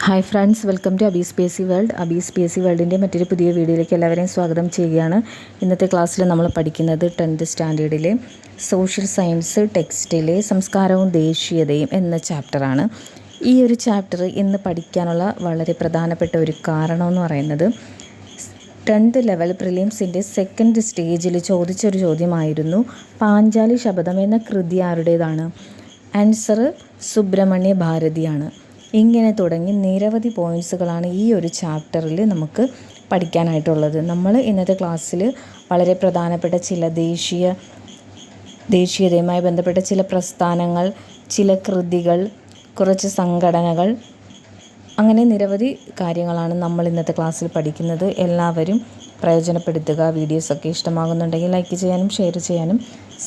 Hi friends, welcome to Abees pacey world. Abees pacey വേൾഡിൻ്റെ മറ്റൊരു പുതിയ വീഡിയോയിലേക്ക് എല്ലാവരെയും സ്വാഗതം ചെയ്യുകയാണ്. ഇന്നത്തെ ക്ലാസ്സിൽ നമ്മൾ പഠിക്കുന്നത് 10th സ്റ്റാൻഡേർഡിലെ സോഷ്യൽ സയൻസ് ടെക്സ്റ്റിലെ സംസ്കാരവും ദേശീയതയും എന്ന ചാപ്റ്ററാണ്. ഈ ഒരു ചാപ്റ്റർ ഇന്ന് പഠിക്കാനുള്ള വളരെ പ്രധാനപ്പെട്ട ഒരു കാരണമെന്ന് പറയുന്നത് 10th ലെവൽ പ്രിലിംസിൻ്റെ സെക്കൻഡ് സ്റ്റേജിൽ ചോദിച്ചൊരു ചോദ്യമായിരുന്നു, പാഞ്ചാലി ശപഥം എന്ന കൃതി ആരുടേതാണ്? ആൻസർ സുബ്രഹ്മണ്യ ഭാരതിയാണ്. ഇങ്ങനെ തുടങ്ങി നിരവധി പോയിൻറ്റ്സുകളാണ് ഈ ഒരു ചാപ്റ്ററിൽ നമുക്ക് പഠിക്കാനായിട്ടുള്ളത്. നമ്മൾ ഇന്നത്തെ ക്ലാസ്സിൽ വളരെ പ്രധാനപ്പെട്ട ചില ദേശീയതയുമായി ബന്ധപ്പെട്ട ചില പ്രസ്ഥാനങ്ങൾ, ചില കൃതികൾ, കുറച്ച് സംഘടനകൾ, അങ്ങനെ നിരവധി കാര്യങ്ങളാണ് നമ്മൾ ഇന്നത്തെ ക്ലാസ്സിൽ പഠിക്കുന്നത്. എല്ലാവരും പ്രയോജനപ്പെടുത്തുക. വീഡിയോസൊക്കെ ഇഷ്ടമാകുന്നുണ്ടെങ്കിൽ ലൈക്ക് ചെയ്യാനും ഷെയർ ചെയ്യാനും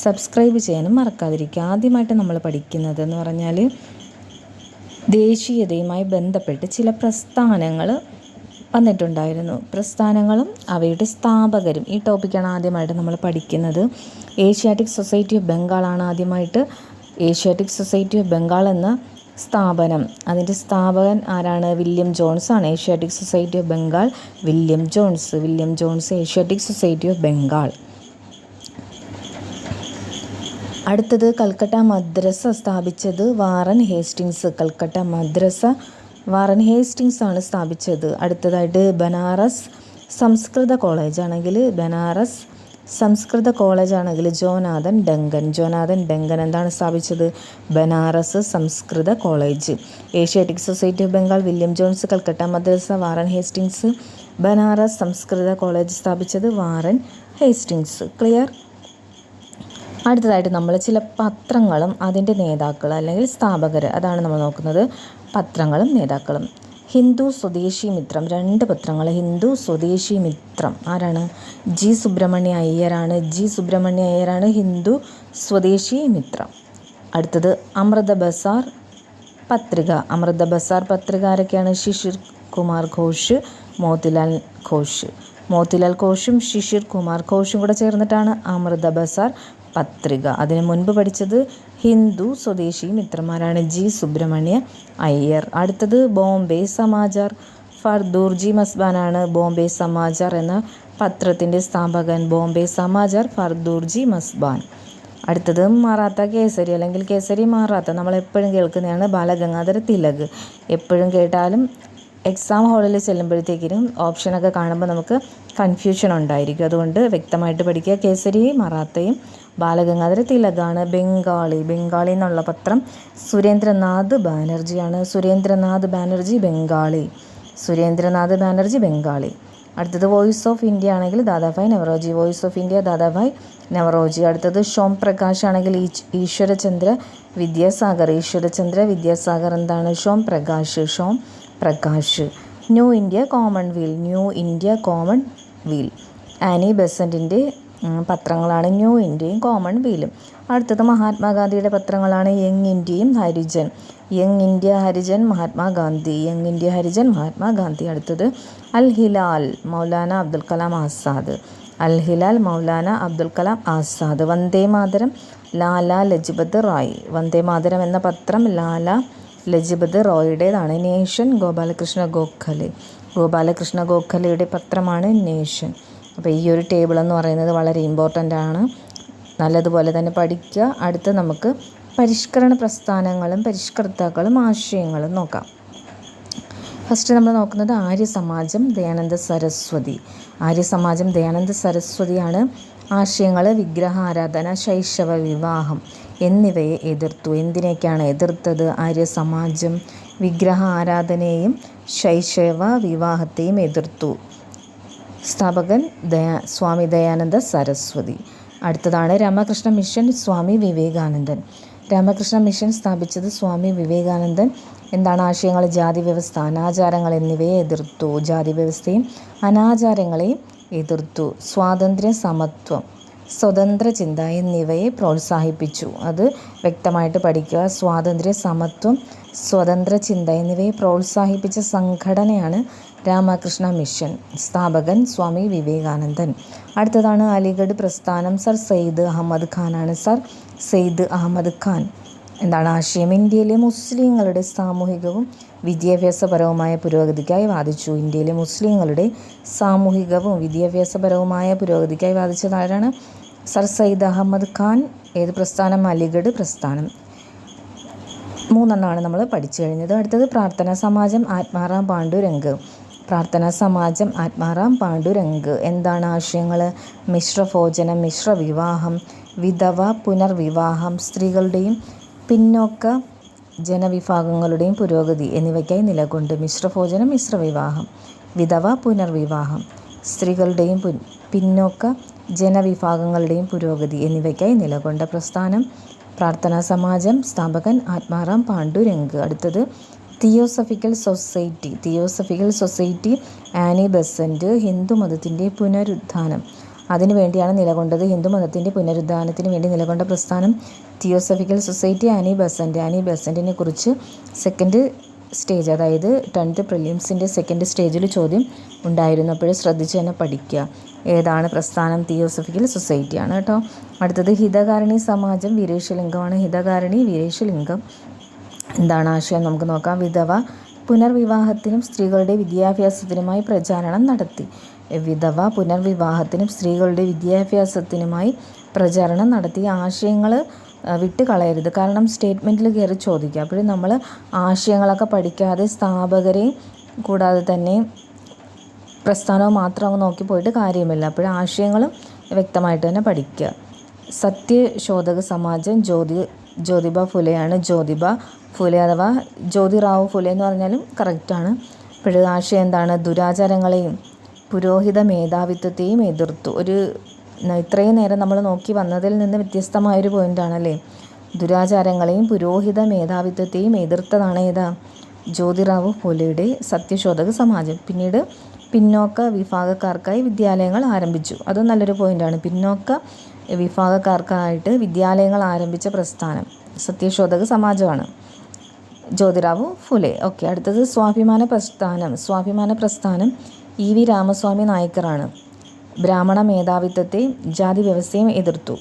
സബ്സ്ക്രൈബ് ചെയ്യാനും മറക്കാതിരിക്കുക. ആദ്യമായിട്ട് നമ്മൾ പഠിക്കുന്നത് എന്ന് പറഞ്ഞാൽ ദേശീയതയുമായി ബന്ധപ്പെട്ട് ചില പ്രസ്ഥാനങ്ങൾ വന്നിട്ടുണ്ടായിരുന്നു. പ്രസ്ഥാനങ്ങളും അവയുടെ സ്ഥാപകരും, ഈ ടോപ്പിക്കാണ് ആദ്യമായിട്ട് നമ്മൾ പഠിക്കുന്നത്. ഏഷ്യാറ്റിക് സൊസൈറ്റി ഓഫ് ബംഗാളാണ് ആദ്യമായിട്ട്. ഏഷ്യാറ്റിക് സൊസൈറ്റി ഓഫ് ബംഗാൾ എന്ന സ്ഥാപനം, അതിൻ്റെ സ്ഥാപകൻ ആരാണ്? വില്യം ജോൺസ് ആണ്. Asiatic society of Bengal William Jones Asiatic society of Bengal. അടുത്തത് കൽക്കട്ട മദ്രസ സ്ഥാപിച്ചത് വാറൻ ഹേസ്റ്റിങ്സ്. വാറൻ ഹേസ്റ്റിങ്സ് ആണ് സ്ഥാപിച്ചത്. അടുത്തതായിട്ട് ബനാറസ് സംസ്കൃത കോളേജ് ആണെങ്കിൽ ജോനാഥൻ ഡങ്കൻ എന്താണ് സ്ഥാപിച്ചത്? ബനാറസ് സംസ്കൃത college. Asiatic society of Bengal William Jones, Calcutta madrasa Warren Hastings, Banaras സംസ്കൃത കോളേജ് സ്ഥാപിച്ചത് വാറൻ ഹേസ്റ്റിങ്സ്. ക്ലിയർ? അടുത്തതായിട്ട് നമ്മൾ ചില പത്രങ്ങളും അതിൻ്റെ നേതാക്കൾ അല്ലെങ്കിൽ സ്ഥാപകർ, അതാണ് നമ്മൾ നോക്കുന്നത്. പത്രങ്ങളും നേതാക്കളും. ഹിന്ദു സ്വദേശി മിത്രം, 2 പത്രങ്ങൾ. ഹിന്ദു സ്വദേശി മിത്രം ആരാണ്? ജി സുബ്രഹ്മണ്യ അയ്യരാണ് ഹിന്ദു സ്വദേശി മിത്രം. അടുത്തത് അമൃത ബസാർ പത്രിക ആരൊക്കെയാണ്? ശിശിർ കുമാർ ഘോഷ്, മോത്തിലാൽ ഘോഷും ശിശിർ കുമാർ ഘോഷും കൂടെ ചേർന്നിട്ടാണ് അമൃത ബസാർ പത്രിക. അതിന് മുൻപ് പഠിച്ചത് ഹിന്ദു സ്വദേശി മിത്രന്മാരാണ്, ജി സുബ്രഹ്മണ്യ അയ്യർ. അടുത്തത് ബോംബെ സമാചാർ, ഫർദൂർജി മസ്ബാനാണ് ബോംബെ സമാചാർ എന്ന പത്രത്തിൻ്റെ സ്ഥാപകൻ. ബോംബെ സമാചാർ ഫർദൂർജി മസ്ബാൻ. അടുത്തത് മറാത്ത കേസരി അല്ലെങ്കിൽ കേസരി മറാത്ത, നമ്മളെപ്പോഴും കേൾക്കുന്നതാണ് ബാലഗംഗാധര തിലക്. എപ്പോഴും കേട്ടാലും എക്സാം ഹാളിൽ ചെല്ലുമ്പോഴത്തേക്കിനും ഓപ്ഷനൊക്കെ കാണുമ്പോൾ നമുക്ക് കൺഫ്യൂഷൻ ഉണ്ടായിരിക്കും. അതുകൊണ്ട് വ്യക്തമായിട്ട് പഠിക്കുക. കേസരി മറാത്തയും ബാലഗംഗാധര തിലകാണ്. ബംഗാളി എന്നുള്ള പത്രം സുരേന്ദ്രനാഥ് ബാനർജിയാണ്. സുരേന്ദ്രനാഥ് ബാനർജി ബംഗാളി. അടുത്തത് വോയിസ് ഓഫ് ഇന്ത്യ ആണെങ്കിൽ ദാദാഭായ് നവറോജി. അടുത്തത് ഷോം പ്രകാശ് ആണെങ്കിൽ ഈശ്വരചന്ദ്ര വിദ്യാസാഗർ. എന്താണ്? Shome Prakash. New India commonweal. Annie ബെസൻറ്റിൻ്റെ പത്രങ്ങളാണ് ന്യൂ ഇന്ത്യയും കോമൺവീലും. അടുത്തത് മഹാത്മാഗാന്ധിയുടെ പത്രങ്ങളാണ് യങ് ഇന്ത്യ ഹരിജൻ മഹാത്മാഗാന്ധി. അടുത്തത് അൽ ഹിലാൽ മൗലാന അബ്ദുൽ കലാം ആസാദ്. വന്ദേ മാതരം ലാലാ ലജ്പത് റായ്. വന്ദേ മാതരം എന്ന പത്രം ലാലാ ലജ്പത് റോയുടേതാണ്. നേഷൻ ഗോപാലകൃഷ്ണ ഗോഖലെയുടെ പത്രമാണ് നേഷൻ. അപ്പോൾ ഈ ഒരു ടേബിൾ എന്ന് പറയുന്നത് വളരെ ഇമ്പോർട്ടൻ്റ് ആണ്, നല്ലതുപോലെ തന്നെ പഠിക്കുക. അടുത്ത് നമുക്ക് പരിഷ്കരണ പ്രസ്ഥാനങ്ങളും പരിഷ്കർത്താക്കളും ആശയങ്ങളും നോക്കാം. ഫസ്റ്റ് നമ്മൾ നോക്കുന്നത് ആര്യസമാജം ദയാനന്ദ സരസ്വതിയാണ്. ആശയങ്ങൾ വിഗ്രഹാരാധന, ശൈശവ വിവാഹം എന്നിവയെ എതിർത്തു. എന്തിനേക്കാണ് എതിർത്തത്? ആര്യസമാജം വിഗ്രഹ ആരാധനയെയും ശൈശവ വിവാഹത്തെയും എതിർത്തു. സ്ഥാപകൻ സ്വാമി ദയാനന്ദ സരസ്വതി. അടുത്തതാണ് രാമകൃഷ്ണ മിഷൻ, സ്വാമി വിവേകാനന്ദൻ. രാമകൃഷ്ണ മിഷൻ സ്ഥാപിച്ചത് സ്വാമി വിവേകാനന്ദൻ. എന്താണ് ആശയങ്ങൾ? ജാതി വ്യവസ്ഥ, അനാചാരങ്ങൾ എന്നിവയെ എതിർത്തു. ജാതി വ്യവസ്ഥയും അനാചാരങ്ങളെയും എതിർത്തു. സ്വാതന്ത്ര്യം, സമത്വം, സ്വതന്ത്ര ചിന്ത എന്നിവയെ പ്രോത്സാഹിപ്പിച്ചു. അത് വ്യക്തമായിട്ട് പഠിക്കുക. സ്വാതന്ത്ര്യം, സമത്വം, സ്വതന്ത്ര ചിന്ത എന്നിവയെ പ്രോത്സാഹിപ്പിച്ച സംഘടനയാണ് രാമകൃഷ്ണ മിഷൻ. സ്ഥാപകൻ സ്വാമി വിവേകാനന്ദൻ. അടുത്തതാണ് അലിഗഡ് പ്രസ്ഥാനം. സർ സെയ്ദ് അഹമ്മദ് ഖാൻ. എന്താണ് ആശയം? ഇന്ത്യയിലെ മുസ്ലിങ്ങളുടെ സാമൂഹികവും വിദ്യാഭ്യാസപരവുമായ പുരോഗതിക്കായി വാദിച്ചു. ഇന്ത്യയിലെ മുസ്ലിങ്ങളുടെ സാമൂഹികവും വിദ്യാഭ്യാസപരവുമായ പുരോഗതിക്കായി വാദിച്ചത് ആരാണ്? സർ സയ്യിദ് അഹമ്മദ് ഖാൻ. ഏത് പ്രസ്ഥാനം? അലിഗഡ് പ്രസ്ഥാനം. 3 നമ്മൾ പഠിച്ചു കഴിഞ്ഞത്. അടുത്തത് പ്രാർത്ഥനാ സമാജം ആത്മാറാം പാണ്ഡുരംഗ്. പ്രാർത്ഥനാ സമാജം ആത്മാറാം പാണ്ഡുരംഗ്. എന്താണ് ആശയങ്ങൾ? മിശ്രഭോജനം, മിശ്രവിവാഹം, വിധവ പുനർവിവാഹം, സ്ത്രീകളുടെയും പിന്നോക്ക ജനവിഭാഗങ്ങളുടെയും പുരോഗതി എന്നിവയ്ക്കായി നിലകൊണ്ട്. മിശ്രഭോജനം, മിശ്രവിവാഹം, വിധവ പുനർവിവാഹം, സ്ത്രീകളുടെയും പിന്നോക്ക ജനവിഭാഗങ്ങളുടെയും പുരോഗതി എന്നിവയ്ക്കായി നിലകൊണ്ട പ്രസ്ഥാനം പ്രാർത്ഥനാ സമാജം. സ്ഥാപകൻ ആത്മാറാം പാണ്ഡുരംഗ്. അടുത്തത് theosophical society. Theosophical society Annie Besant. ഹിന്ദുമതത്തിൻ്റെ പുനരുത്ഥാനം അതിനുവേണ്ടിയാണ് നിലകൊണ്ടത്. ഹിന്ദുമതത്തിൻ്റെ പുനരുദ്ധാനത്തിന് വേണ്ടി നിലകൊണ്ട പ്രസ്ഥാനം theosophical society. Annie Besant. Annie ബെസന്റിനെ കുറിച്ച് സെക്കൻഡ് സ്റ്റേജ്, അതായത് 10th പ്രിലിംസിൻ്റെ സെക്കൻഡ് സ്റ്റേജിൽ ചോദ്യം ഉണ്ടായിരുന്നു. അപ്പോഴും ശ്രദ്ധിച്ച് തന്നെ പഠിക്കുക. ഏതാണ് പ്രസ്ഥാനം? തിയോസഫിക്കൽ സൊസൈറ്റിയാണ് കേട്ടോ. അടുത്തത് ഹിതകാരിണി സമാജം വീരേശലിംഗമാണ്. ഹിതകാരിണി വീരേശലിംഗം. എന്താണ് ആശയം? നമുക്ക് നോക്കാം. വിധവ പുനർവിവാഹത്തിനും സ്ത്രീകളുടെ വിദ്യാഭ്യാസത്തിനുമായി പ്രചാരണം നടത്തി. വിധവ പുനർവിവാഹത്തിനും സ്ത്രീകളുടെ വിദ്യാഭ്യാസത്തിനുമായി പ്രചാരണം നടത്തിയ ആശയങ്ങൾ വിട്ടുകളയരുത്. കാരണം സ്റ്റേറ്റ്മെൻറ്റിൽ കയറി ചോദിക്കുക. അപ്പോഴും നമ്മൾ ആശയങ്ങളൊക്കെ പഠിക്കാതെ സ്ഥാപകരെയും കൂടാതെ തന്നെ പ്രസ്ഥാനവും മാത്രം അങ്ങ് നോക്കി പോയിട്ട് കാര്യമില്ല. അപ്പോഴും ആശയങ്ങളും വ്യക്തമായിട്ട് തന്നെ പഠിക്കുക. സത്യശോധക സമാജം ജ്യോതിബ ഫുലെയാണ്. ജ്യോതിബ ഫുലെ അഥവാ ജ്യോതിറാവു ഫുലെ എന്ന് പറഞ്ഞാലും കറക്റ്റാണ്. അപ്പോഴും ആശയം എന്താണ്? ദുരാചാരങ്ങളെയും പുരോഹിത മേധാവിത്വത്തെയും എതിർത്തു. ഇത്രയും നേരം നമ്മൾ നോക്കി വന്നതിൽ നിന്ന് വ്യത്യസ്തമായൊരു പോയിൻ്റാണല്ലേ. ദുരാചാരങ്ങളെയും പുരോഹിത മേധാവിത്വത്തെയും എതിർത്തതാണ് ഏതാ? ജ്യോതിറാവു ഫുലെയുടെ സത്യശോധക സമാജം. പിന്നീട് പിന്നോക്ക വിഭാഗക്കാർക്കായി വിദ്യാലയങ്ങൾ ആരംഭിച്ചു. അതും നല്ലൊരു പോയിൻ്റാണ്. പിന്നോക്ക വിഭാഗക്കാർക്കായിട്ട് വിദ്യാലയങ്ങൾ ആരംഭിച്ച പ്രസ്ഥാനം സത്യശോധക സമാജമാണ്, ജ്യോതിറാവു ഫുലെ. ഓക്കെ. അടുത്തത് സ്വാഭിമാന പ്രസ്ഥാനം. സ്വാഭിമാന പ്രസ്ഥാനം EV രാമസ്വാമി നായ്ക്കറാണ്. ബ്രാഹ്മണ മേധാവിത്വത്തെയും ജാതി വ്യവസ്ഥയും എതിർത്തു.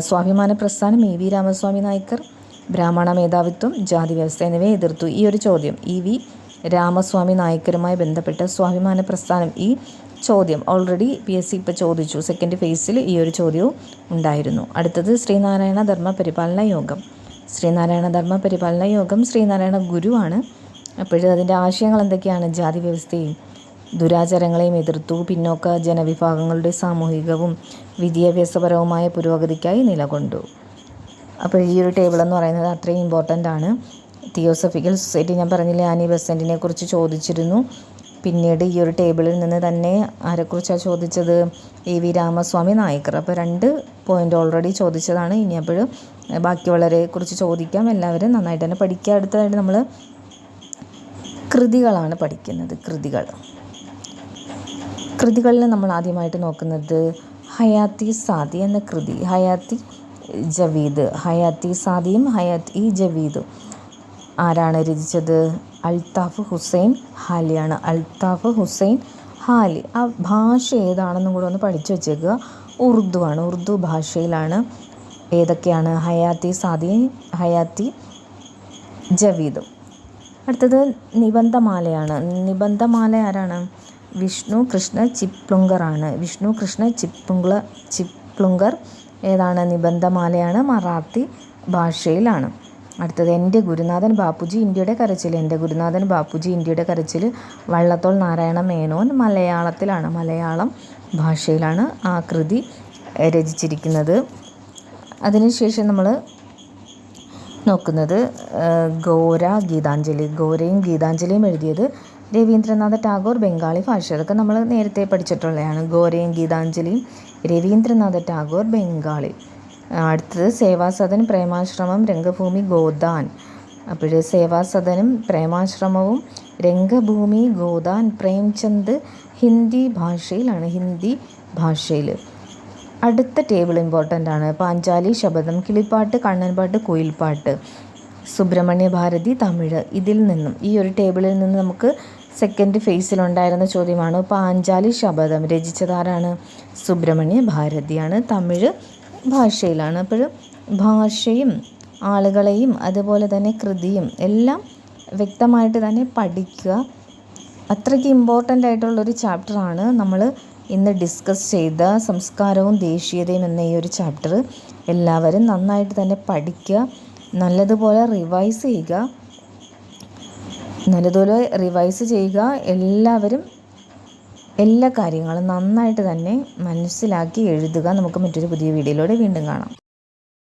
സ്വാഭിമാന പ്രസ്ഥാനം EV രാമസ്വാമി നായ്ക്കർ, ബ്രാഹ്മണ മേധാവിത്വം, ജാതി വ്യവസ്ഥ എന്നിവയെ എതിർത്തു. ഈ ഒരു ചോദ്യം EV രാമസ്വാമി നായ്ക്കരുമായി ബന്ധപ്പെട്ട സ്വാഭിമാന പ്രസ്ഥാനം, ഈ ചോദ്യം ഓൾറെഡി PSC ഇപ്പോൾ ചോദിച്ചു. സെക്കൻഡ് ഫേസിൽ ഈ ഒരു ചോദ്യവും ഉണ്ടായിരുന്നു. അടുത്തത് ശ്രീനാരായണ ധർമ്മ പരിപാലന യോഗം. ശ്രീനാരായണ ധർമ്മ പരിപാലന യോഗം ശ്രീനാരായണ ഗുരുവാണ്. അപ്പോഴും അതിൻ്റെ ആശയങ്ങൾ എന്തൊക്കെയാണ്? ജാതി വ്യവസ്ഥയും ദുരാചാരങ്ങളെയും എതിർത്തു. പിന്നോക്ക ജനവിഭാഗങ്ങളുടെ സാമൂഹികവും വിദ്യാഭ്യാസപരവുമായ പുരോഗതിക്കായി നിലകൊണ്ടു. അപ്പോൾ ഈ ഒരു ടേബിൾ എന്ന് പറയുന്നത് അത്രയും ഇമ്പോർട്ടൻ്റ് ആണ്. തിയോസഫിക്കൽ സൊസൈറ്റി ഞാൻ പറഞ്ഞില്ലേ, ആനി ബെസന്റിനെ കുറിച്ച് ചോദിച്ചിരുന്നു. പിന്നീട് ഈ ഒരു ടേബിളിൽ നിന്ന് തന്നെ ആരെക്കുറിച്ചാണ് ചോദിച്ചത്? EV രാമസ്വാമി നായ്ക്കർ. അപ്പോൾ 2 പോയിൻ്റ് ഓൾറെഡി ചോദിച്ചതാണ്. ഇനി അപ്പോഴും ബാക്കിയുള്ളവരെ കുറിച്ച് ചോദിക്കാം. എല്ലാവരും നന്നായിട്ട് തന്നെ പഠിക്കുക. അടുത്തതായിട്ട് നമ്മൾ കൃതികളാണ് പഠിക്കുന്നത്. കൃതികളിൽ നമ്മൾ ആദ്യമായിട്ട് നോക്കുന്നത് ഹയാത്തി സാദി എന്ന കൃതി. ഹയാത്തി ജവീദ്. ഹയാത്തി സാദിയും ഹയാത്തി ജവീദും ആരാണ് രചിച്ചത്? അൽത്താഫ് ഹുസൈൻ ഹാലിയാണ്. അൽത്താഫ് ഹുസൈൻ ഹാലി. ആ ഭാഷ ഏതാണെന്നും കൂടെ ഒന്ന് പഠിച്ചു വെച്ചേക്കുക. ഉറുദു ആണ്. ഉറുദു ഭാഷയിലാണ്. ഏതൊക്കെയാണ്? ഹയാത്തി സാദിയും ഹയാത്തി ജവീദും. അടുത്തത് നിബന്ധമാലയാണ്. നിബന്ധമാല ആരാണ്? വിഷ്ണു കൃഷ്ണ ചിപ്ലുങ്കർ ആണ്. വിഷ്ണു കൃഷ്ണ ചിപ്ലുങ്കർ ഏതാണ്? നിബന്ധമാലയാണ്. മറാത്തി ഭാഷയിലാണ്. അടുത്തത് എൻ്റെ ഗുരുനാഥൻ ബാപ്പുജി ഇന്ത്യയുടെ കരച്ചിൽ. എൻ്റെ ഗുരുനാഥൻ ബാപ്പുജി ഇന്ത്യയുടെ കരച്ചിൽ വള്ളത്തോൾ നാരായണ മേനോൻ. മലയാളത്തിലാണ്. മലയാളം ഭാഷയിലാണ് ആ കൃതി രചിച്ചിരിക്കുന്നത്. അതിനുശേഷം നമ്മൾ നോക്കുന്നത് ഗോര ഗീതാഞ്ജലി. ഗോരയും ഗീതാഞ്ജലിയും എഴുതിയത് രവീന്ദ്രനാഥ ടാഗോർ, ബംഗാളി ഭാഷ. അതൊക്കെ നമ്മൾ നേരത്തെ പഠിച്ചിട്ടുള്ളതാണ്. ഗോരയും ഗീതാഞ്ജലിയും രവീന്ദ്രനാഥ ടാഗോർ, ബംഗാളി. അടുത്തത് സേവാസദൻ, പ്രേമാശ്രമം, രംഗഭൂമി, ഗോദാൻ. അപ്പോൾ സേവാസദനും പ്രേമാശ്രമവും രംഗഭൂമി, ഗോദാൻ പ്രേംചന്ദ് ഹിന്ദി ഭാഷയിലാണ്. ഹിന്ദി ഭാഷയിൽ. അടുത്ത ടേബിൾ ഇമ്പോർട്ടൻ്റ് ആണ്. പാഞ്ചാലി ശബദം, കിളിപ്പാട്ട്, കണ്ണൻപാട്ട്, കുയിൽപ്പാട്ട്. സുബ്രഹ്മണ്യ ഭാരതി തമിഴ്. ഇതിൽ നിന്നും ഈ ഒരു ടേബിളിൽ നിന്ന് നമുക്ക് സെക്കൻഡ് ഫേസിലുണ്ടായിരുന്ന ചോദ്യമാണ്. പാഞ്ചാലി ശബദം രചിച്ചതാരാണ്? സുബ്രഹ്മണ്യ ഭാരതിയാണ്. തമിഴ് ഭാഷയിലാണ്. അപ്പോൾ ഭാഷയും ആളുകളെയും അതുപോലെ തന്നെ കൃതിയും എല്ലാം വ്യക്തമായിട്ട് തന്നെ പഠിക്കുക. അത്രയ്ക്ക് ഇമ്പോർട്ടൻ്റ് ആയിട്ടുള്ളൊരു ചാപ്റ്ററാണ് നമ്മൾ ഇന്ന് ഡിസ്കസ് ചെയ്ത സംസ്കാരവും ദേശീയതയും എന്ന ഈ ഒരു ചാപ്റ്റർ. എല്ലാവരും നന്നായിട്ട് തന്നെ പഠിക്കുക, നല്ലതുപോലെ റിവൈസ് ചെയ്യുക. എല്ലാവരും എല്ലാ കാര്യങ്ങളും നന്നായിട്ട് തന്നെ മനസ്സിലാക്കി എഴുതുക. നമുക്ക് മറ്റൊരു പുതിയ വീഡിയോയിലൂടെ വീണ്ടും കാണാം.